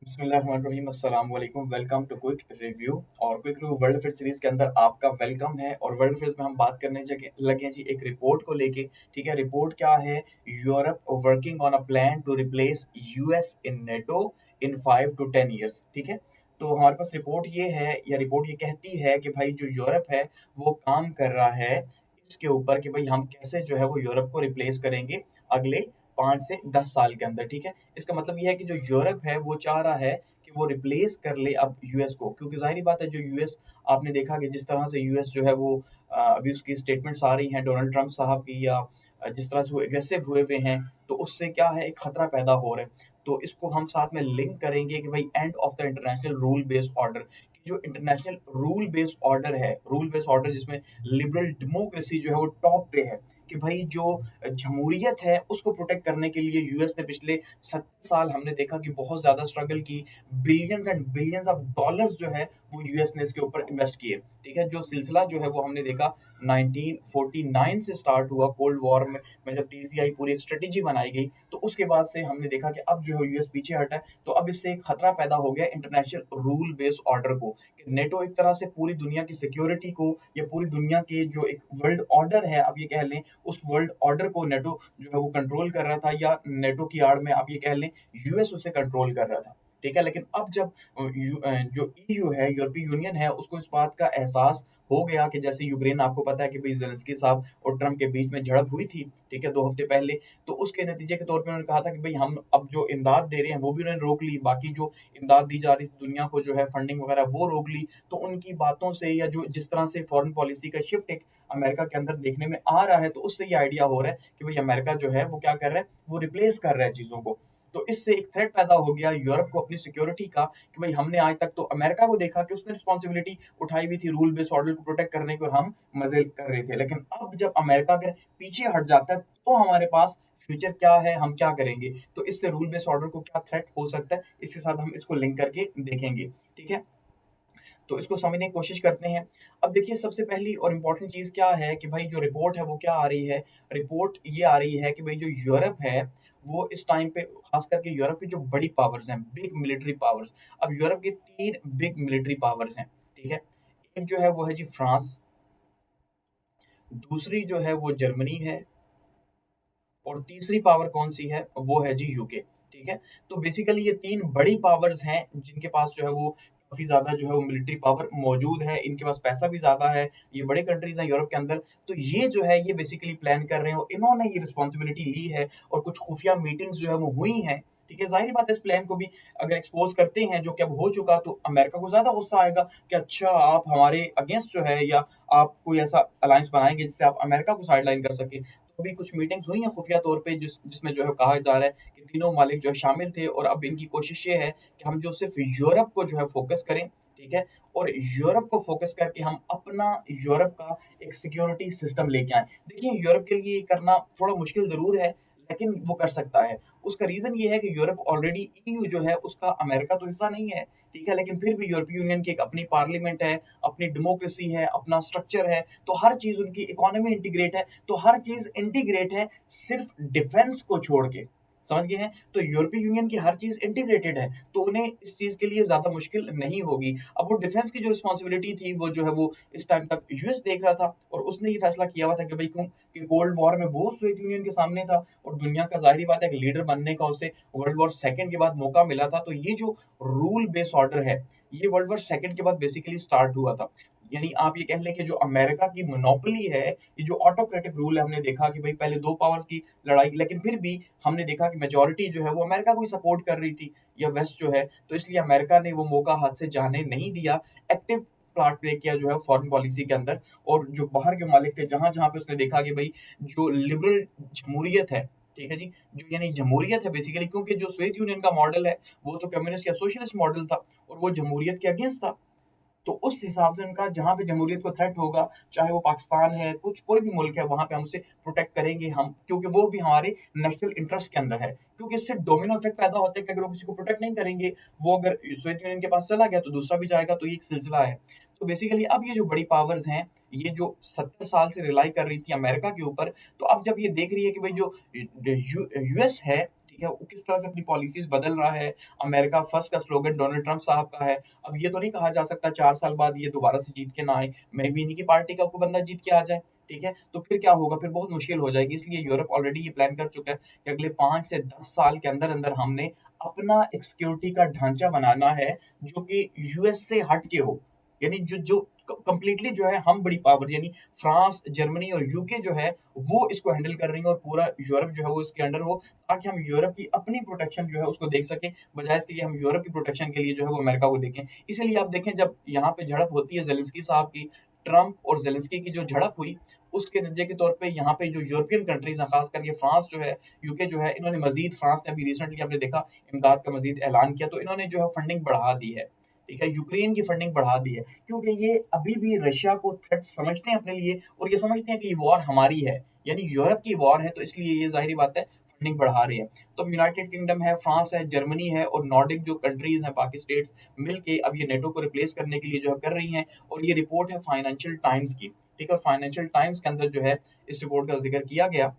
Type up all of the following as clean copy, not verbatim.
बिस्मिल्लाहिर्रहमानिर्रहीम अस्सलाम वालेकुम। Welcome to quick review. और quick review world affairs series के अंदर आपका वेलकम है। और वर्ल्ड अफेयर्स में हम बात करने लगे हैं जी एक रिपोर्ट को लेके। ठीक है, रिपोर्ट क्या है? Europe working on a plan to replace US in NATO in 5 to 10 years. ठीक है, तो हमारे पास रिपोर्ट ये है, या रिपोर्ट ये कहती है कि भाई जो यूरोप है वो काम कर रहा है इसके ऊपर कि भाई हम कैसे जो है वो यूरोप को रिप्लेस करेंगे अगले 5 से 10 साल के अंदर। ठीक है, इसका मतलब ये है कि जो यूरोप है वो चाह रहा है कि वो रिप्लेस कर ले अब यूएस को, क्योंकि ज़ाहिर-सी बात है जो यूएस, आपने देखा कि जिस तरह से यूएस जो है वो अभी उसकी स्टेटमेंट्स आ रही हैं डोनाल्ड ट्रम्प साहब की, या जिस तरह से वो एग्रेसिव हुए हुए हैं, तो उससे क्या है, एक खतरा पैदा हो रहा है। तो इसको हम साथ में लिंक करेंगे कि भाई end of the international rule based order, जो इंटरनेशनल रूल बेस्ड ऑर्डर है, रूल बेस्ड ऑर्डर जिसमें लिबरल डेमोक्रेसी जो है वो टॉप पे है, कि भाई जो जमहूरियत है उसको प्रोटेक्ट करने के लिए यूएस ने पिछले 70 साल हमने देखा कि बहुत ज़्यादा स्ट्रगल की, billions and billions of dollars जो है वो यूएस ने इसके ऊपर इन्वेस्ट किए। ठीक है, जो सिलसिला जो है वो हमने देखा 1949 से स्टार्ट हुआ कोल्ड वॉर में जब टीसीआई पूरी एक स्ट्रेटेजी बनाई गई, तो उसके बाद से हमने देखा कि अब जो है यूएस पीछे हटा है। तो अब इससे एक खतरा पैदा हो गया इंटरनेशनल रूल बेस्ड ऑर्डर को, कि नेटो एक तरह से पूरी दुनिया की सिक्योरिटी को, या पूरी दुनिया के जो एक वर्ल्ड ऑर्डर है, अब ये कह लें उस वर्ल्ड ऑर्डर को नेटो जो है वो कंट्रोल कर रहा था, या नेटो की आड़ में आप ये कह लें यूएस उसे कंट्रोल कर रहा था। ठीक है, लेकिन अब जब जो ईयू है, यूरोपीय यूनियन है, उसको इस बात का एहसास हो गया कि जैसे यूक्रेन, आपको पता है कि भाई ज़ेलेंस्की साहब और ट्रम्प के बीच में झड़प हुई थी, ठीक है, 2 हफ्ते पहले। तो उसके नतीजे के तौर पे उन्होंने कहा था कि भाई हम अब जो इमदाद दे रहे हैं वो भी उन्होंने रोक ली, बाकी जो इमदाद दी जा रही थी दुनिया को जो है फंडिंग वगैरह वो रोक ली। तो उनकी बातों से, या जो जिस तरह से फॉरेन पॉलिसी का शिफ्ट एक अमेरिका के अंदर देखने में आ रहा है, तो उससे ये आइडिया हो रहा है कि भाई अमेरिका जो है वो क्या कर रहा है, वो रिप्लेस कर रहा है चीज़ों को। तो इससे एक थ्रेट पैदा हो गया यूरोप को अपनी सिक्योरिटी का, कि भाई हमने आज तक तो अमेरिका को देखा कि उसने रिस्पॉन्सिबिलिटी उठाई हुई थी रूल बेस्ड ऑर्डर को प्रोटेक्ट करने की, और हम मजे कर रहे थे। लेकिन अब जब अमेरिका अगर पीछे हट जाता है, तो हमारे पास फ्यूचर क्या है, हम क्या करेंगे? तो इससे रूल बेस्ड ऑर्डर को क्या थ्रेट हो सकता है, इसके साथ हम इसको लिंक करके देखेंगे। ठीक है, तो इसको समझने की कोशिश करते हैं। अब देखिए, सबसे पहली और इम्पोर्टेंट चीज़ क्या है कि भाई जो रिपोर्ट है वो क्या आ रही है? रिपोर्ट ये आ रही है कि भाई जो यूरोप है, वो इस टाइम पे ख़ास करके यूरोप की जो बड़ी पावर्स हैं, बिग मिलिट्री पावर्स, अब यूरोप की 3 बिग मिलिट्री पावर्स हैं, ठीक है? एक जो है वो है जी फ्रांस, दूसरी जो है वो जर्मनी है, और तीसरी पावर कौन-सी है? वो है जी यूके, ठीक है? तो बेसिकली ये 3 बड़ी पावर्स हैं, जिनके पास जो है वो काफ़ी ज़्यादा जो है वो मिलिट्री पावर मौजूद है, इनके पास पैसा भी ज़्यादा है, ये बड़े कंट्रीज़ हैं यूरोप के अंदर। तो ये जो है ये बेसिकली प्लान कर रहे हो, इन्होंने ये रिस्पॉन्सिबिलिटी ली है, और कुछ खुफिया मीटिंग्स जो है वो हुई हैं, ठीक है? ज़ाहिर-सी बात है, इस प्लान को भी अगर एक्सपोज़ करते हैं, जो कि अब हो चुका, तो अमेरिका को ज़्यादा गुस्सा आएगा कि अच्छा, आप हमारे अगेंस्ट जो है, या आप कोई ऐसा अलायंस बनाएँगे जिससे आप अमेरिका को साइडलाइन कर सकें। तो अभी कुछ मीटिंग्स हुई हैं खुफिया तौर पे, जिसमें जो है कहा जा रहा है कि तीनों मालिक जो है शामिल थे, और अब इनकी कोशिश ये है कि हम जो सिर्फ़ यूरोप को जो है फ़ोकस करें, ठीक है? और यूरोप को फ़ोकस करके हम अपना यूरोप का एक सिक्योरिटी सिस्टम लेके आएँ। देखिए, यूरोप के लिए ये करना थोड़ा मुश्किल ज़रूर है, लेकिन वो कर सकता है। उसका रीज़न ये है कि यूरोप ऑलरेडी, ईयू जो है उसका अमेरिका तो हिस्सा नहीं है, ठीक है? लेकिन फिर भी यूरोपीय यूनियन की एक अपनी पार्लियामेंट है, अपनी डेमोक्रेसी है, अपना स्ट्रक्चर है, तो हर चीज़ उनकी इकोनॉमी इंटीग्रेट है, तो हर चीज़ इंटीग्रेट है, सिर्फ़ डिफेंस को छोड़ के। समझ गए हैं? तो यूरोपीय यूनियन की हर चीज़ इंटीग्रेटेड है, तो उन्हें इस चीज़ के लिए ज़्यादा मुश्किल नहीं होगी। अब वो डिफेंस की जो रिस्पॉन्सिबिलिटी थी, वो जो है वो इस टाइम तक यूएस देख रहा था, और उसने ये फैसला किया हुआ था कि भई क्यों, कि कोल्ड वॉर में वो सोवियत यूनियन के सामने था, और दुनिया का, ज़ाहिर-सी बात है, एक लीडर बनने का उसे वर्ल्ड वॉर सेकंड के बाद मौका मिला था। तो ये जो रूल बेस्ड ऑर्डर है, ये वर्ल्ड वॉर सेकंड के बाद बेसिकली स्टार्ट हुआ था। यानी आप ये कह लें कि जो अमेरिका की मोनोपोली है, ये जो ऑटोक्रेटिक रूल है, हमने देखा कि भई पहले 2 पावर्स की लड़ाई, लेकिन फिर भी हमने देखा कि मेजॉरिटी जो है वो अमेरिका को ही सपोर्ट कर रही थी, या वेस्ट जो है, तो इसलिए अमेरिका ने वो मौका हाथ से जाने नहीं दिया। एक्टिव पार्ट प्ले किया जो है फॉरेन पॉलिसी के अंदर, और जो बाहर के मालिक थे, जहाँ-जहाँ पे उसने देखा कि भई जो लिबरल जमहूरियत है, ठीक है जी? जो यानी जमहूरियत है बेसिकली, क्योंकि जो सोवियत यूनियन का मॉडल है, वो तो कम्युनिस्ट या सोशलिस्ट मॉडल था, और वो जमहूरियत के अगेंस्ट था। तो उस हिसाब से उनका, जहाँ पे जमहूरियत को थ्रेट होगा, चाहे वो पाकिस्तान है, कुछ कोई भी मुल्क है, वहाँ पे हम उसे प्रोटेक्ट करेंगे हम, क्योंकि वो भी हमारे नेशनल इंटरेस्ट के अंदर है। क्योंकि इससे डोमिनो इफेक्ट पैदा होता है कि अगर वो किसी को प्रोटेक्ट नहीं करेंगे, वो अगर सोवियत यूनियन के पास चला गया, तो दूसरा भी जाएगा, तो ये एक सिलसिला है। तो बेसिकली अब ये जो बड़ी पावर्स हैं, ये जो 70 साल से रिलाई कर रही थी अमेरिका के ऊपर, तो अब जब ये देख रही है कि भाई जो यूएस है, ठीक है? वो किस तरह से अपनी पॉलिसीज़ बदल रहा है। अमेरिका फर्स्ट का स्लोगन डोनाल्ड ट्रम्प साहब का है। अब ये तो नहीं कहा जा सकता 4 साल बाद ये दोबारा से जीत के ना आए, मे बी इन्हीं की पार्टी का कोई बंदा जीत के आ जाए, ठीक है? तो फिर क्या होगा? फिर बहुत मुश्किल हो जाएगी। इसलिए यूरोप ऑलरेडी ये प्लान कर चुका है कि अगले 5 से 10 साल के अंदर-अंदर हमने अपना एक सिक्योरिटी का ढांचा बनाना है, जो कि यूएस से हट के हो। यानी जो जो कंप्लीटली जो है हम बड़ी पावर, यानी फ्रांस, जर्मनी और यूके जो है वो इसको हैंडल कर रही है और पूरा यूरोप जो है वो इसके अंडर हो, ताकि हम यूरोप की अपनी प्रोटेक्शन जो है उसको देख सकें, बजाय इसके कि हम यूरोप की प्रोटेक्शन के लिए जो है वो अमेरिका को देखें। इसीलिए आप देखें जब यहाँ पे झड़प होती है ज़ेलेंस्की साहब की, ट्रम्प और ज़ेलेंस्की की जो झड़प हुई, उसके नतीजे के तौर पे यहाँ पे जो यूरोपियन कंट्रीज़ हैं, ख़ास करके फ्रांस जो है, यूके जो है, इन्होंने मज़ीद, फ्रांस ने अभी रिसेंटली आपने देखा इमदाद का मज़ीद ऐलान किया, तो इन्होंने जो है फंडिंग बढ़ा दी है। ठीक है? यूक्रेन की फंडिंग बढ़ा दी है, क्योंकि ये अभी भी रशिया को थ्रेट समझते हैं अपने लिए और ये समझते हैं कि ये वॉर हमारी है, यानी यूरोप की वॉर है, तो इसलिए ये ज़ाहिर-सी बात है फंडिंग बढ़ा रही है। तो अब यूनाइटेड किंगडम है, फ्रांस है, जर्मनी है और नॉर्डिक जो कंट्रीज़ हैं, बाकी स्टेट्स मिलके अब ये नेटो को रिप्लेस करने के लिए जो है कर रही हैं, और ये रिपोर्ट है फाइनेंशियल टाइम्स की, ठीक है? फाइनेंशियल टाइम्स के अंदर जो है इस रिपोर्ट का ज़िक्र किया गया।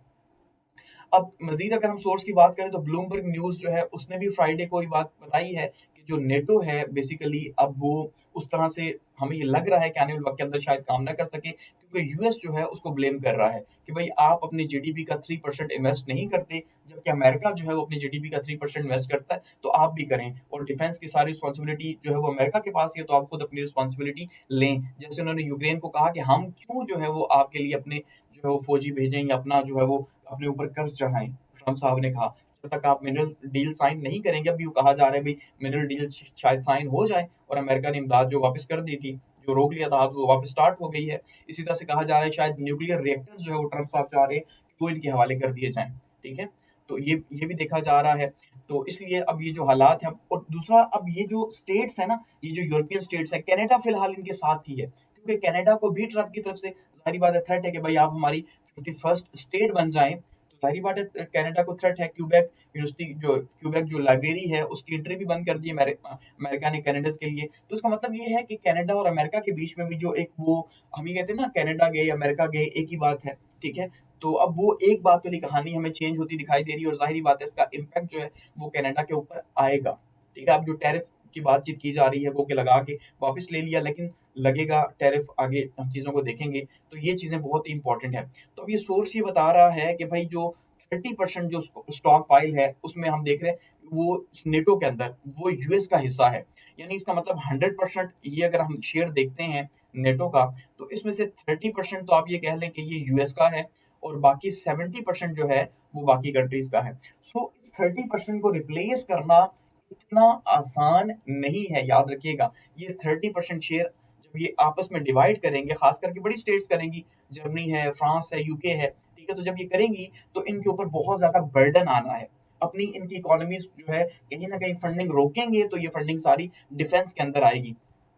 अब मज़ीद अगर हम सोर्स की बात करें तो ब्लूमबर्ग न्यूज़ जो है उसने भी फ्राइडे को ये बात बताई है कि जो नेटो है बेसिकली अब वो उस तरह से, हमें ये लग रहा है कि आने वाले वक़्त के अंदर शायद काम ना कर सके, क्योंकि यूएस जो है उसको ब्लेम कर रहा है कि भई आप अपने जीडीपी का 3% इन्वेस्ट नहीं करते, जबकि अमेरिका जो है वो अपनी जीडीपी का 3% इन्वेस्ट करता है, तो आप भी करें, और डिफेंस की सारी रिस्पॉन्सिबिलिटी जो है वो अमेरिका के पास ही है, तो आप खुद अपनी रिस्पॉन्सिबिलिटी लें। जैसे उन्होंने यूक्रेन को कहा कि हम क्यों जो है वो आपके लिए अपने जो है वो फौजी भेजें या अपना जो है वो अपने ऊपर कर्ज चढ़ाएँ। ट्रम्प साहब ने कहा, जब तक आप मिनरल डील साइन नहीं करेंगे, अभी वो कहा जा रहा है भई मिनरल डील शायद साइन हो जाए, और अमेरिका ने इमदाद जो वापस कर दी थी, जो रोक लिया था, वो वापस स्टार्ट हो गई है। इसी तरह से कहा जा रहा है शायद न्यूक्लियर रिएक्टर्स जो है वो ट्रम्प साहब चाह रहे हैं कि वो इनके हवाले कर दिए जाएँ, ठीक है? तो ये भी देखा जा रहा है। तो इसलिए अब ये जो हालात हैं, और दूसरा अब ये जो स्टेट्स हैं ना, ये जो यूरोपियन स्टेट्स हैं, कनाडा फिलहाल इनके साथ ही है, क्योंकि कनाडा को भी ट्रम्प की तरफ से ज़ाहिर बात है थ्रेट है कि भई आप हमारी 51st स्टेट बन जाएँ, तो ज़ाहिर बात है कनाडा को थ्रेट है। क्यूबेक जो लाइब्रेरी है उसकी एंट्री भी बंद कर दी है अमेरिका ने कैनेडियंस के लिए। तो इसका मतलब ये है कि कनाडा और अमेरिका के बीच में भी जो एक वो, हम ये कहते हैं ना कनाडा गए, अमेरिका गए, एक ही बात है, ठीक है? तो अब वो एक बात वाली कहानी हमें चेंज होती दिखाई दे रही है, और ज़ाहिर-सी बात है इसका इम्पैक्ट जो है वो कनाडा के ऊपर आएगा, ठीक है? अब जो टैरिफ की बातचीत की जा रही है वो कि लगा के वापस ले लिया, लेकिन लगेगा टैरिफ, आगे हम चीज़ों को देखेंगे, तो ये चीज़ें बहुत ही इम्पोर्टेंट है। तो अब ये सोर्स ये बता रहा है कि भाई जो 30% जो स्टॉक पाइल है उसमें हम देख रहे हैं वो नेटो के अंदर वो यूएस का हिस्सा है, यानी इसका मतलब 100% ये अगर हम शेयर देखते हैं नेटो का, तो इसमें से 30% तो आप ये कह लें कि ये यूएस का है, और बाकी 70% जो है वो बाकी कंट्रीज का है। तो इस 30% को रिप्लेस करना इतना आसान नहीं है, याद रखिएगा। ये 30% शेयर जब ये आपस में डिवाइड करेंगे, खास करके बड़ी स्टेट्स करेंगी, जर्मनी है, फ्रांस है, यूके है, ठीक है? तो जब ये करेंगी तो इनके ऊपर बहुत ज़्यादा बर्डन आना है। अपनी इनकी इकोनॉमीज़ जो है कहीं न कहीं फंडिंग रोकेंगे, तो ये फंडिंग सारी डिफेंस के अंदर आएगी।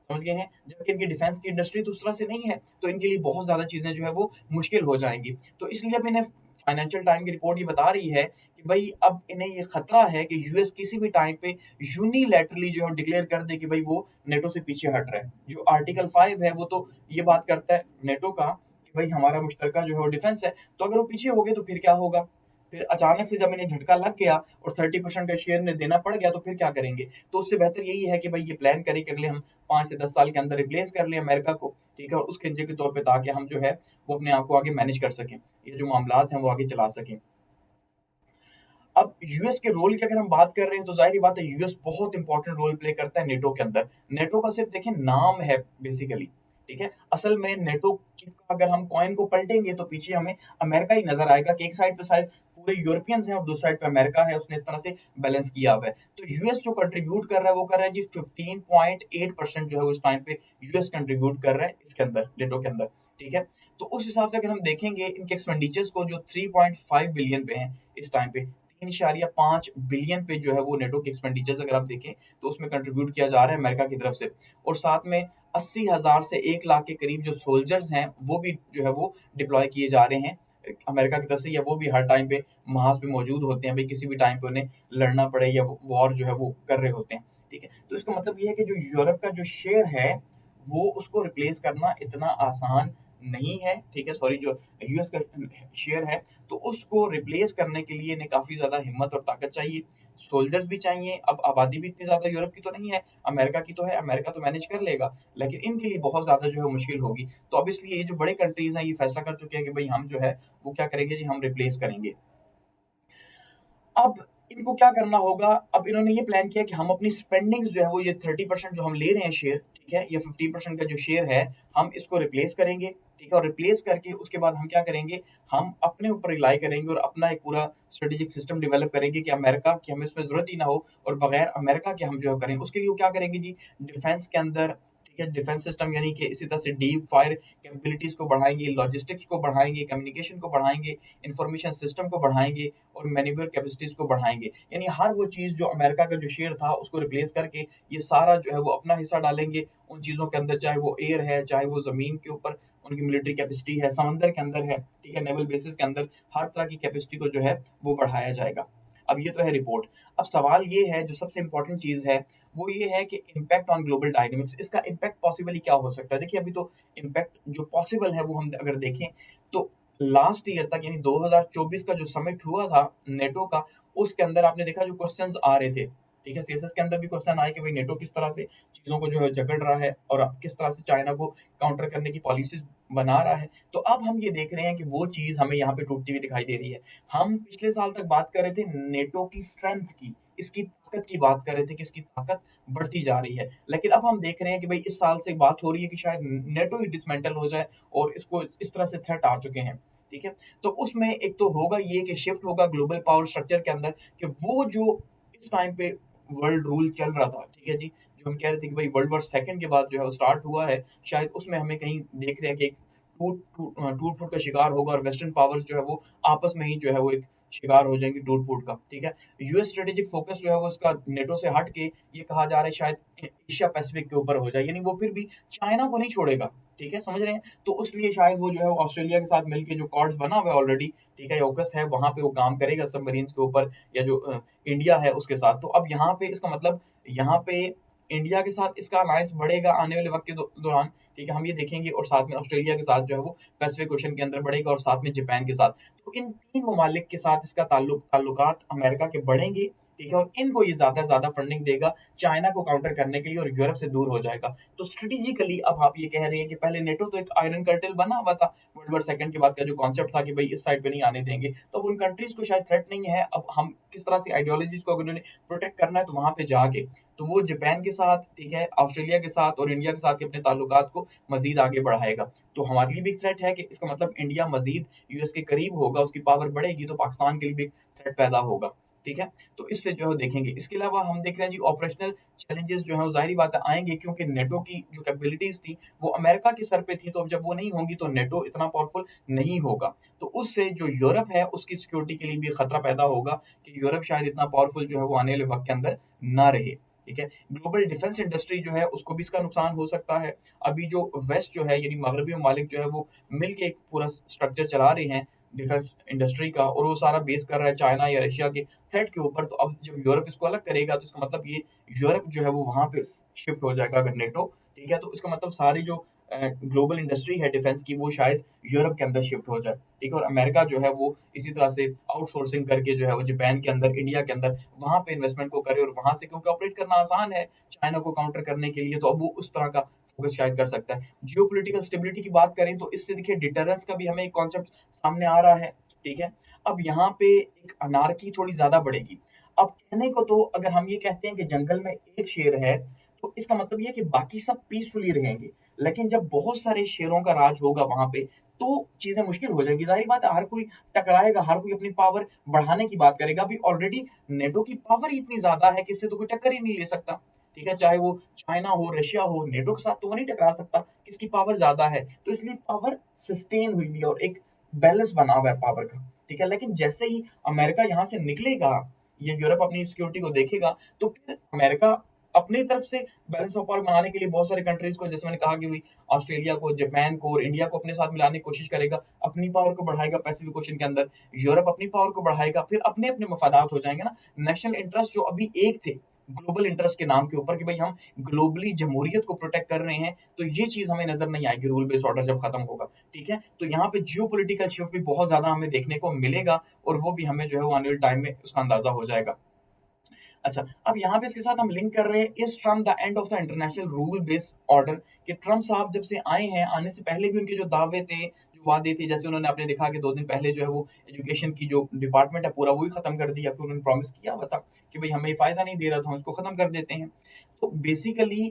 समझ गए हैं? जबकि इनकी डिफेंस की इंडस्ट्री तो उस तरह से नहीं है, तो इनके लिए बहुत ज़्यादा चीज़ें जो है वो मुश्किल हो जाएँगी। तो इसलिए अब इन्हें फाइनेंशियल टाइम की रिपोर्ट ये बता रही है कि भई अब इन्हें ये खतरा है कि यूएस किसी भी टाइम पे यूनिलैटरली जो है डिक्लेयर कर दे कि भई वो नेटो से पीछे हट रहा है। जो आर्टिकल 5 है वो तो ये बात करता है नेटो का कि भई हमारा मुश्तरका जो है वो डिफेंस है, तो अगर वो पीछे हो गए तो फिर क्या होगा? फिर अचानक से जब इन्हें झटका लग गया और 30% का शेयर इन्हें देना पड़ गया, तो फिर क्या करेंगे? तो उससे बेहतर यही है कि भई ये प्लान करें कि अगले हम 5 से 10 साल के अंदर रिप्लेस कर लें अमेरिका को, ठीक है? और उस खंजे के तौर पे, ताकि हम जो है वो अपने आप को आगे मैनेज कर सकें। ये जो मामलात हैं वो आगे चला सकें। अब यूएस के रोल की अगर हम बात कर रहे हैं तो ज़ाहिर-सी बात है यूएस बहुत इंपॉर्टेंट रोल प्ले करता है नेटो के अंदर। नेटो का सिर्फ देखिए नाम है बेसिकली, ठीक है? असल में नेटो की अगर हम कॉइन को पलटेंगे तो पीछे हमें अमेरिका ही नज़र आएगा कि एक साइड पे शायद पूरे यूरोपियंस हैं और दूसरी साइड पे अमेरिका है, उसने इस तरह से बैलेंस किया हुआ है। तो यूएस जो कंट्रीब्यूट कर रहा है वो कर रहा है जी 15.8% जो है वो इस टाइम पे यूएस कंट्रीब्यूट कर रहा है इसके अंदर, नेटो के अंदर, ठीक है? तो उस हिसाब से अगर हम देखेंगे इनके एक्सपेंडिचर्स को जो 3.5 बिलियन पे हैं इस टाइम पे, 3.5 बिलियन पे जो है वो नेटो के एक्सपेंडिचर्स अगर आप देखें तो उसमें कंट्रीब्यूट किया जा रहा है अमेरिका की तरफ से, और साथ में 80,000 से 1 लाख के करीब जो सोल्जर्स हैं वो भी जो है वो डिप्लॉय किए जा रहे हैं अमेरिका की तरफ से, या वो भी हर टाइम पे महाज पे मौजूद होते हैं, भाई किसी भी टाइम पे उन्हें लड़ना पड़े या वॉर जो है वो कर रहे होते हैं, ठीक है? तो इसका मतलब ये है कि जो यूरोप का जो शेयर है वो उसको रिप्लेस करना इतना आसान नहीं है, ठीक है, सॉरी, जो यूएस का शेयर है, तो उसको रिप्लेस करने के लिए इन्हें काफ़ी ज़्यादा हिम्मत और ताकत चाहिए, सोल्जर्स भी चाहिए। अब आबादी भी इतनी ज़्यादा यूरोप की तो नहीं है, अमेरिका की तो है, अमेरिका तो मैनेज कर लेगा, लेकिन इनके लिए बहुत ज़्यादा जो है मुश्किल होगी। तो अब इसलिए ये जो बड़े कंट्रीज़ हैं, ये फैसला कर चुके हैं कि भई हम जो है, वो क्या करेंगे जी, हम रिप्लेस करेंगे। अब इनको क्या करना होगा, अब इन्होंने ये प्लान किया कि हम अपनी स्पेंडिंग्स जो है वो ये 30% जो हम ले रहे हैं शेयर, ठीक है, ये 15% का जो शेयर है, हम इसको रिप्लेस करेंगे, ठीक है, और रिप्लेस करके उसके बाद हम क्या करेंगे, हम अपने ऊपर रिलाई करेंगे और अपना एक पूरा स्ट्रेटेजिक सिस्टम डेवलप करेंगे कि अमेरिका की हमें इसमें ज़रूरत ही ना हो और बगैर अमेरिका के हम जो है करें। उसके लिए वो क्या करेंगे जी, डिफेंस के अंदर, ठीक है, डिफेंस सिस्टम यानी कि इसी तरह से डीप फायर कैपेबिलिटीज़ को बढ़ाएँगे, लॉजिस्टिक्स को बढ़ाएँगे, कम्युनिकेशन को बढ़ाएँगे, इंफॉर्मेशन सिस्टम को बढ़ाएँगे और मैन्यूवर कैपेसिटीज़ को बढ़ाएँगे। यानी हर वो चीज़ जो अमेरिका का जो शेयर था उसको रिप्लेस करके ये सारा जो है वो अपना हिस्सा डालेंगे उन चीज़ों के अंदर, चाहे वो एयर है, चाहे वो ज़मीन के ऊपर उनकी मिलिट्री कैपेसिटी है, समंदर के अंदर है, ठीक है, नेवल बेसिस के अंदर हर तरह की कैपेसिटी को जो है वो बढ़ाया जाएगा। अब ये तो है रिपोर्ट। अब सवाल ये है, जो सबसे इम्पोर्टेंट चीज़ है, वो ये है कि इम्पैक्ट ऑन ग्लोबल डायनामिक्स, इसका इम्पैक्ट पॉसिबली क्या हो सकता है? देखिए, अभी तो इम्पैक्ट जो पॉसिबल है वो हम अगर देखें तो लास्ट ईयर तक यानी 2024 का जो समिट हुआ था नेटो का, उसके अंदर आपने देखा जो क्वेश्चंस आ रहे थे, ठीक है, सीएसएस के अंदर भी क्वेश्चन आए कि भाई नेटो किस तरह से चीज़ों को जो है जकड़ रहा है और अब किस तरह से चाइना को काउंटर करने की पॉलिसीज़ बना रहा है। तो अब हम ये देख रहे हैं कि वो चीज़ हमें यहाँ पे टूटती हुई दिखाई दे रही है। हम पिछले साल तक बात कर रहे थे नेटो की स्ट्रेंथ की, इसकी ताकत की बात कर रहे थे कि इसकी ताकत बढ़ती जा रही है। लेकिन अब हम देख रहे हैं कि भई इस साल से बात हो रही है कि शायद नेटो ही डिसमेंटल हो जाए और इसको इस तरह से थ्रेट आ चुके हैं, ठीक है? तो उसमें एक तो होगा ये कि शिफ्ट होगा ग्लोबल पावर स्ट्रक्चर के अंदर कि वो जो इस टाइम पे वर्ल्ड रूल चल रहा था, ठीक है जी? जो हम कह रहे थे कि भई वर्ल्ड वॉर सेकंड के बाद जो है वो स्टार्ट हुआ है, शायद उसमें हमें कहीं देख रहे हैं कि एक टूट-फूट का शिकार होगा और वेस्टर्न पावर्स जो है वो आपस में ही जो है वो एक शिकार हो जाएँगी टूट-फूट का, ठीक है? यूएस स्ट्रेटेजिक फोकस जो है वो उसका नेटो से हट के ये कहा जा रहा है शायद एशिया पैसिफिक के ऊपर हो जाए, यानी वो फिर भी चाइना को नहीं छोड़ेगा, ठीक है? समझ रहे हैं? तो इसलिए शायद वो जो है वो ऑस्ट्रेलिया के साथ मिलके जो क्वाड्स बना हुआ है ऑलरेडी, ठीक है? ऑकस है, वहाँ पे वो काम करेगा सबमरीन्स के ऊपर या जो इंडिया है उसके साथ। तो अब यहाँ पे इसका मतलब यहाँ पे इंडिया के साथ इसका अलायंस बढ़ेगा आने वाले वक़्त के दौरान, ठीक है? हम ये देखेंगे और साथ में ऑस्ट्रेलिया के साथ जो है वो पैसिफिक ओशन के अंदर बढ़ेगा और साथ में जापान के साथ। तो इन 3 ममालिक के साथ इसका ताल्लुकात अमेरिका के बढ़ेंगे, ठीक है? और इनको ये ज़्यादा से ज़्यादा फंडिंग देगा चाइना को काउंटर करने के लिए और यूरोप से दूर हो जाएगा। तो स्ट्रैटेजिकली अब आप ये कह रहे हैं कि पहले नेटो तो एक आयरन कर्टेल बना हुआ था, वर्ल्ड वॉर सेकंड के बाद का जो कॉन्सेप्ट था कि भई इस साइड पे नहीं आने देंगे। तो अब उन कंट्रीज़ को शायद थ्रेट नहीं है, अब हम किस तरह से आइडियोलॉजीज़ को अगर उन्होंने प्रोटेक्ट करना है तो वहाँ पे जाके, तो वो जापान के साथ, ठीक है, ऑस्ट्रेलिया के साथ और इंडिया के साथ के अपने ताल्लुकात को मज़ीद आगे बढ़ाएगा। तो हमारे लिए भी एक थ्रेट है कि इसका मतलब इंडिया मज़ीद यूएस के करीब होगा, उसकी पावर बढ़ेगी तो पाकिस्तान के लिए भी एक थ्रेट पैदा होगा, ठीक है? तो इससे जो है देखेंगे। इसके अलावा हम देख रहे हैं जी ऑपरेशनल चैलेंजेस जो हैं वो ज़ाहिर-सी बात है आएँगे क्योंकि नेटो की जो कैपेबिलिटीज़ थी वो अमेरिका के सर पे थी, तो अब जब वो नहीं होंगी तो नेटो इतना पावरफुल नहीं होगा। तो उससे जो यूरोप है उसकी सिक्योरिटी के लिए भी खतरा पैदा होगा कि यूरोप शायद इतना पावरफुल जो है वो आने वाले वक़्त के अंदर ना रहे, ठीक है? ग्लोबल डिफेंस इंडस्ट्री जो है उसको भी इसका नुकसान हो सकता है। अभी जो वेस्ट जो है यानी मगरबी ममालिक जो है वो मिल के एक पूरा स्ट्रक्चर चला रहे हैं डिफेंस इंडस्ट्री का और वो सारा बेस कर रहा है चाइना या रशिया के थ्रेट के ऊपर। तो अब जब यूरोप इसको अलग करेगा तो इसका मतलब ये यूरोप जो है वो वहाँ पे शिफ्ट हो जाएगा अगर नेटो, ठीक है? तो इसका मतलब सारी जो ग्लोबल इंडस्ट्री है डिफेंस की वो शायद यूरोप के अंदर शिफ्ट हो जाए, ठीक है? और अमेरिका जो है वो इसी तरह से आउटसोर्सिंग करके जो है वो जापान के अंदर, इंडिया के अंदर वहाँ पे इन्वेस्टमेंट को करे और वहाँ से क्योंकि ऑपरेट करना आसान है चाइना को काउंटर करने के लिए, तो अब वो उस तरह का फोकस शायद कर सकता है। जियोपॉलिटिकल स्टेबिलिटी की बात करें तो इससे देखिए डिटरेंस का भी हमें एक कॉन्सेप्ट सामने आ रहा है, ठीक है? अब यहाँ पे एक अनार्की थोड़ी ज़्यादा बढ़ेगी। अब कहने को तो अगर हम ये कहते हैं कि जंगल में एक शेर है, तो इसका मतलब ये है कि बाकी सब पीसफुली रहेंगे। लेकिन जब बहुत सारे शेरों का राज होगा वहाँ पे, तो चीज़ें मुश्किल हो जाएँगी। ज़ाहिर-सी बात है हर कोई टकराएगा, हर कोई अपनी पावर बढ़ाने की बात करेगा। अभी ऑलरेडी नेटो की पावर ही इतनी ज़्यादा है कि इससे तो कोई टक्कर ही नहीं ले सकता, ठीक है? चाहे वो चाइना हो, रशिया हो, नेटो के साथ तो वो नहीं टकरा सकता, किसकी पावर ज़्यादा है। तो इसलिए पावर सस्टेन हुई हुई है और एक बैलेंस बना हुआ है पावर का, ठीक है? लेकिन जैसे ही अमेरिका यहाँ से निकलेगा, ये यूरोप अपनी सिक्योरिटी को देखेगा, तो फिर अमेरिका अपनी तरफ से बैलेंस ऑफ पावर बनाने के लिए बहुत सारी कंट्रीज़ को जैसे मैंने कहा कि भई ऑस्ट्रेलिया को, जापान को और इंडिया को अपने साथ मिलाने की कोशिश करेगा, अपनी पावर को बढ़ाएगा पैसिफिक ओशन के अंदर, यूरोप अपनी पावर को बढ़ाएगा, फिर अपने-अपने मफादात हो जाएँगे ना, नेशनल इंटरेस्ट जो अभी एक थे, ग्लोबल इंटरेस्ट के नाम के ऊपर कि भाई हम ग्लोबली जमहूरियत को प्रोटेक्ट कर रहे हैं, तो ये चीज़ हमें नज़र नहीं आएगी रूल बेस्ड ऑर्डर जब खत्म होगा, ठीक है? तो यहाँ पे जियोपॉलिटिकल शिफ्ट भी बहुत ज़्यादा हमें देखने को मिलेगा और वो भी हमें जो है वो आने वाले टाइम में उसका अंदाज़ा हो जाएगा। अच्छा, अब यहाँ पे इसके साथ हम लिंक कर रहे हैं इस Trump the end of the international rule based order कि ट्रम्प साहब जब से आए हैं, आने से पहले भी उनके जो दावे थे, जो वादे थे, जैसे उन्होंने आपने देखा कि 2 दिन पहले जो है वो एजुकेशन की जो डिपार्टमेंट है पूरा वो ही खत्म कर दिया, कि उन्होंने प्रॉमिस किया हुआ था कि भई हमें ये फ़ायदा नहीं दे रहा तो हम इसको खत्म कर देते हैं। तो बेसिकली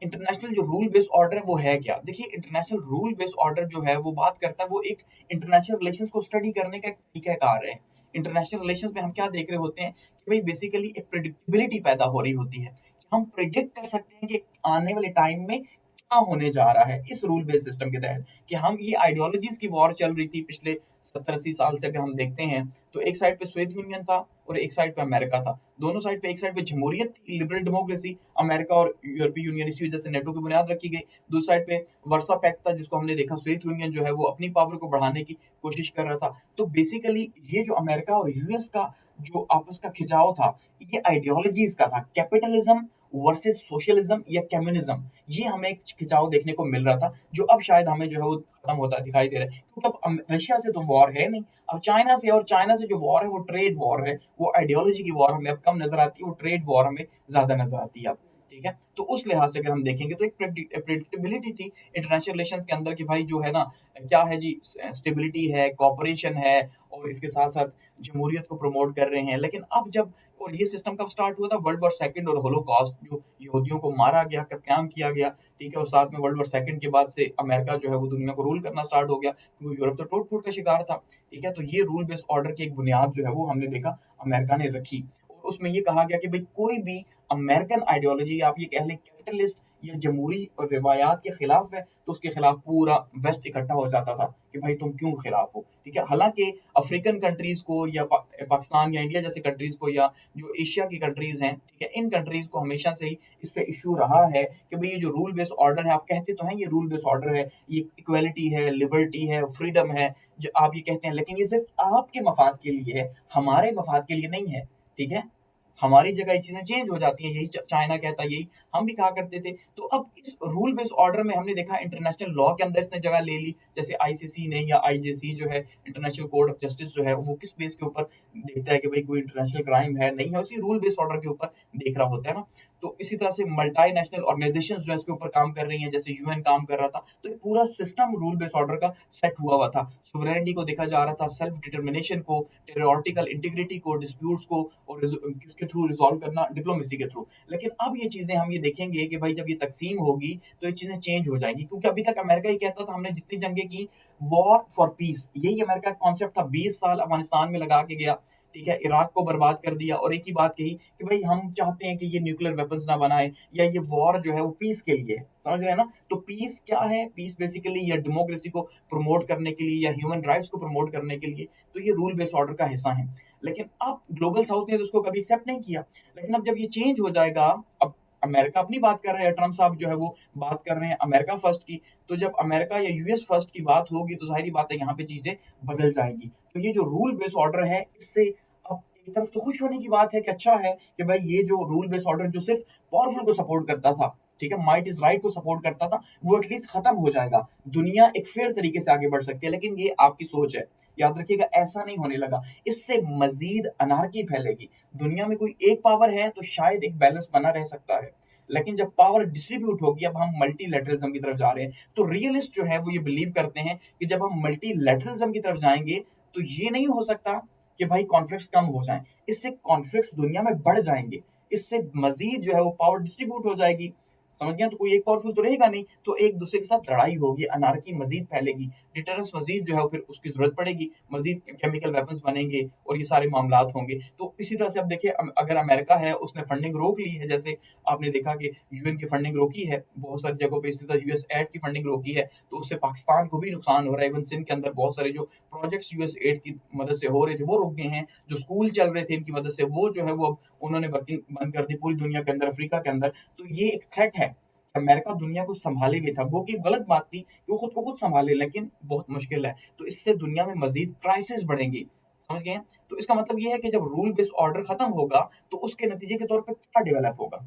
इंटरनेशनल जो रूल बेस्ड ऑर्डर है वो है क्या? देखिए इंटरनेशनल रूल बेस्ड ऑर्डर जो है वो बात करता है, वो एक इंटरनेशनल रिलेशंस को स्टडी करने का एक तरीकाकार है। इंटरनेशनल रिलेशंस में हम क्या देख रहे होते हैं कि भाई बेसिकली एक प्रेडिक्टेबिलिटी पैदा हो रही होती है। हम प्रेडिक्ट कर सकते हैं कि आने वाले टाइम में क्या होने जा रहा है इस रूल बेस्ड सिस्टम के तहत, कि हम ये आइडियोलॉजीज की वॉर चल रही थी पिछले 70-80 साल से अगर हम देखते हैं, तो एक साइड पे सोवियत यूनियन था और एक साइड पे अमेरिका था। दोनों साइड पे, एक साइड पे जमहूरियत थी, लिबरल डेमोक्रेसी, अमेरिका और यूरोपीय यूनियन, इसी वजह से नेटो की बुनियाद रखी गई। दूसरी साइड पे वर्सा पैक्ट था, जिसको हमने देखा सोवियत यूनियन जो है वो अपनी पावर को बढ़ाने की कोशिश कर रहा था। तो बेसिकली ये जो अमेरिका और यूएस का जो आपस का खिंचाव था, ये आइडियोलॉजीज का था, कैपिटलिज्म वर्सेस सोशलिज्म या कम्युनिज्म, ये हमें एक खिंचाव देखने को मिल रहा था, जो अब शायद हमें जो है वो खत्म होता दिखाई दे रहा है, क्योंकि अब रशिया से तो वॉर है नहीं, अब चाइना से, और चाइना से जो वॉर है वो ट्रेड वॉर है, वो आइडियोलॉजी की वॉर हमें अब कम नजर आती है, वो ट्रेड वॉर हमें ज्यादा नजर आती है अब, ठीक है? तो उस लिहाज से अगर हम देखेंगे तो एक प्रेडिक्टेबिलिटी थी इंटरनेशनल रिलेशंस के अंदर कि भाई जो है ना, क्या है जी, स्टेबिलिटी है, कॉपरेशन है, और इसके साथ साथ जमहूरियत को प्रमोट कर रहे हैं। लेकिन अब जब, और ये सिस्टम कब स्टार्ट हुआ था? वर्ल्ड वॉर सेकंड और होलोकॉस्ट, जो यहूदियों को मारा गया, कत्लेआम किया गया, ठीक है? और साथ में वर्ल्ड वॉर सेकंड के बाद से अमेरिका जो है वो दुनिया को रूल करना स्टार्ट हो गया, क्योंकि यूरोप तो टूट फूट का शिकार था, ठीक है? तो ये रूल बेस्ड ऑर्डर की एक बुनियाद जो है वो हमने देखा अमेरिका ने रखी, और उसमें ये कहा गया कि भाई कोई भी अमेरिकन आइडियोलॉजी, आप ये कह लें कैपिटलिस्ट या जमहूरी और रिवायात के खिलाफ है, तो उसके खिलाफ पूरा वेस्ट इकट्ठा हो जाता था कि भाई तुम क्यों खिलाफ हो, ठीक है? हालांकि अफ्रीकन कंट्रीज को या पाकिस्तान या इंडिया जैसे कंट्रीज को, या जो एशिया की कंट्रीज हैं, ठीक है, इन कंट्रीज को हमेशा से ही इससे इशू रहा है कि भाई ये जो रूल बेस्ड ऑर्डर है, आप कहते तो हैं ये रूल बेस्ड ऑर्डर है, ये इक्वेलिटी है, लिबर्टी है, फ्रीडम है, जो आप ये कहते हैं, लेकिन ये सिर्फ आपके मफाद के लिए है, हमारे मफाद के लिए नहीं है, ठीक है? हमारी जगह ये चीजें चेंज हो जाती हैं, यही चाइना कहता है, यही हम भी कहा करते थे। तो अब इस रूल बेस्ड ऑर्डर में हमने देखा इंटरनेशनल लॉ के अंदर इसने जगह ले ली, जैसे आईसीसी ने या आईजेसी जो है, इंटरनेशनल कोर्ट ऑफ जस्टिस जो है, वो किस बेस के ऊपर देखता है कि भाई कोई इंटरनेशनल क्राइम है नहीं है, उसी रूल बेस्ड ऑर्डर के ऊपर देख रहा होता है ना। तो इसी तरह से मल्टी नेशनल ऑर्गेनाइजेशन जो है इसके ऊपर काम कर रही हैं, जैसे यूएन काम कर रहा था, तो एक पूरा सिस्टम रूल बेस्ड ऑर्डर का सेट हुआ था। सोवरेनिटी को देखा जा रहा था, सेल्फ डिटर्मिनेशन को, टेरिटोरियल इंटीग्रिटी को, डिस्प्यूट्स को, और किसके थ्रू रिजॉल्व करना, डिप्लोमेसी के थ्रू। लेकिन अब ये चीजें हम ये देखेंगे कि भाई जब ये तकसीम होगी तो ये चीजें चेंज हो जाएंगी, क्योंकि अभी तक अमेरिका ही कहता था हमने जितनी जंगें की, वॉर फॉर पीस, यही अमेरिका का कॉन्सेप्ट था, 20 साल अफगानिस्तान में लगा के गया, ठीक है, इराक को बर्बाद कर दिया, और एक ही बात कही कि भाई हम चाहते हैं कि ये न्यूक्लियर वेपन्स ना बनाए, या ये वॉर जो है वो पीस के लिए है, समझ रहे हैं ना? तो पीस क्या है? पीस बेसिकली या डेमोक्रेसी को प्रमोट करने के लिए या ह्यूमन राइट्स को प्रमोट करने के लिए, तो ये रूल बेस्ड ऑर्डर का हिस्सा है। लेकिन अब ग्लोबल साउथ ने तो उसको कभी एक्सेप्ट नहीं किया, लेकिन अब जब ये चेंज हो जाएगा, अब अमेरिका अपनी बात कर रहे हैं, ट्रम्प साहब जो है वो बात कर रहे हैं अमेरिका फर्स्ट की, तो जब अमेरिका या यूएस फर्स्ट की बात होगी तो जाहिर बात है यहाँ पे चीजें बदल जाएंगी। तो ये जो रूल बेस्ड ऑर्डर है, इससे अब एक तरफ तो खुश होने की बात है कि अच्छा है कि भाई ये जो रूल बेस्ड ऑर्डर जो सिर्फ पावरफुल को सपोर्ट करता था, ठीक है, माइट इज राइट को सपोर्ट करता था, वो एटलीस्ट खत्म हो जाएगा, दुनिया एक फेयर तरीके से आगे बढ़ सकती है। लेकिन ये आपकी सोच है, याद रखिएगा, ऐसा नहीं होने लगा, इससे मजीद अनार्की फैलेगी। दुनिया में कोई एक पावर है तो शायद एक बैलेंस बना रह सकता है, लेकिन जब पावर डिस्ट्रीब्यूट होगी, अब हम मल्टीलैटरलिज्म की तरफ जा रहे हैं, तो रियलिस्ट जो है वो ये बिलीव करते हैं कि जब हम मल्टीलैटरलिज्म की तरफ जाएंगे तो ये नहीं हो सकता कि भाई कॉन्फ्लिक्ट्स कम हो जाएं, इससे कॉन्फ्लिक्ट्स दुनिया में बढ़ जाएंगे, इससे मजीद जो है वो पावर डिस्ट्रीब्यूट हो जाएगी, समझ गए? तो कोई एक पावरफुल तो रहेगा नहीं, तो एक दूसरे के साथ लड़ाई होगी, अनार्की मजीद फैलेगी, डिटरेंस मजीद जो है फिर उसकी जरूरत पड़ेगी, मजीद केमिकल वेपन्स बनेंगे और ये सारे मामलात होंगे। तो इसी तरह से अब देखिए, अगर अमेरिका है उसने फंडिंग रोक ली है, जैसे आपने देखा कि यूएन की फंडिंग रोकी है, बहुत सारी जगहों पे इसी तरह यूएस एड की फंडिंग रोकी है, तो उससे पाकिस्तान को भी नुकसान हो रहा है। इवन सिंध के अंदर बहुत सारे जो प्रोजेक्ट्स यूएस एड की मदद से हो रहे थे वो रुक गए हैं, जो स्कूल चल रहे थे इनकी मदद से वो जो है वो अब उन्होंने वर्किंग बंद कर दी पूरी दुनिया के अंदर, अफ्रीका के अंदर। तो ये एक थ्रेट है, अमेरिका दुनिया को संभाले भी था, वो की गलत बात थी कि वो खुद को खुद संभाले, लेकिन बहुत मुश्किल है, तो इससे दुनिया में मजीद क्राइसिस बढ़ेंगी, समझ गए? तो इसका मतलब ये है कि जब रूल बेस्ड ऑर्डर खत्म होगा, तो उसके नतीजे के तौर पे क्या डेवलप होगा,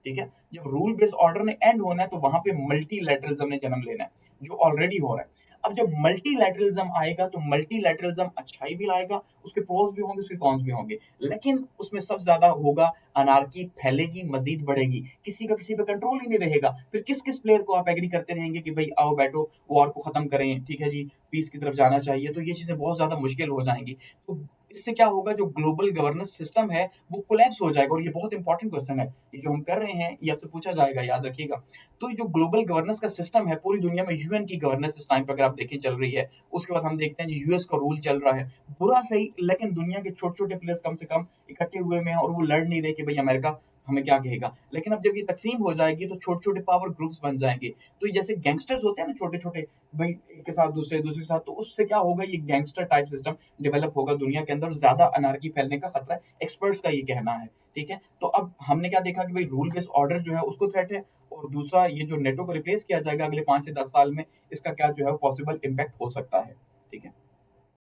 ठीक है? जब रूल बेस्ड ऑर्डर ने एंड होना है, तो वहां पे मल्टीलैटरलिज्म ने जन्म लेना है, जो ऑलरेडी हो रहा है। अब जब मल्टीलैटरलिज्म आएगा, तो मल्टीलैटरलिज्म अच्छाई भी लाएगा, उसके प्रोस भी होंगे, उसके कॉन्स भी होंगे, लेकिन उसमें सबसे ज्यादा होगा अनार्की फैलेगी, मजीद बढ़ेगी, किसी का किसी पे कंट्रोल ही नहीं रहेगा। फिर किस किस प्लेयर को आप एग्री करते रहेंगे कि भाई आओ बैठो वॉर को खत्म करें, ठीक है जी, पीस की तरफ जाना चाहिए, तो ये चीजें बहुत ज्यादा मुश्किल हो जाएंगी। तो इससे क्या होगा, जो ग्लोबल गवर्नेंस सिस्टम है वो कोलैप्स हो जाएगा। और ये बहुत इंपॉर्टेंट क्वेश्चन है, ये जो हम कर रहे हैं ये आपसे पूछा जाएगा, याद रखिएगा। तो ये जो ग्लोबल गवर्नेंस का सिस्टम है, पूरी दुनिया में यूएन की गवर्नेंस इस टाइम पे अगर आप देखें चल रही है, उसके बाद हम देखते हैं जी यूएस का रूल चल रहा है, बुरा सही, लेकिन दुनिया के छोटे छोटे प्लेयर्स कम से कम इकट्ठे हुए में हैं, और वो लड़ नहीं रहे कि भाई अमेरिका हमें क्या कहेगा। लेकिन अब जब ये तकसीम हो जाएगी, तो छोटे छोटे पावर ग्रुप्स बन जाएंगे। तो ये जैसे गैंगस्टर्स होते हैं ना छोटे छोटे, भाई एक के साथ दूसरे, दूसरे के साथ, तो उससे क्या होगा, ये गैंगस्टर टाइप सिस्टम डेवलप होगा दुनिया के अंदर, ज्यादा अनार्की फैलने का खतरा है, एक्सपर्ट्स का ये कहना है, ठीक है। तो अब हमने क्या देखा कि भाई रूल बेस्ड ऑर्डर जो है उसको थ्रेट है, और दूसरा ये जो नेटो को रिप्लेस किया जाएगा अगले 5 से 10 साल में, इसका क्या जो है पॉसिबल इम्पैक्ट हो सकता है, ठीक है।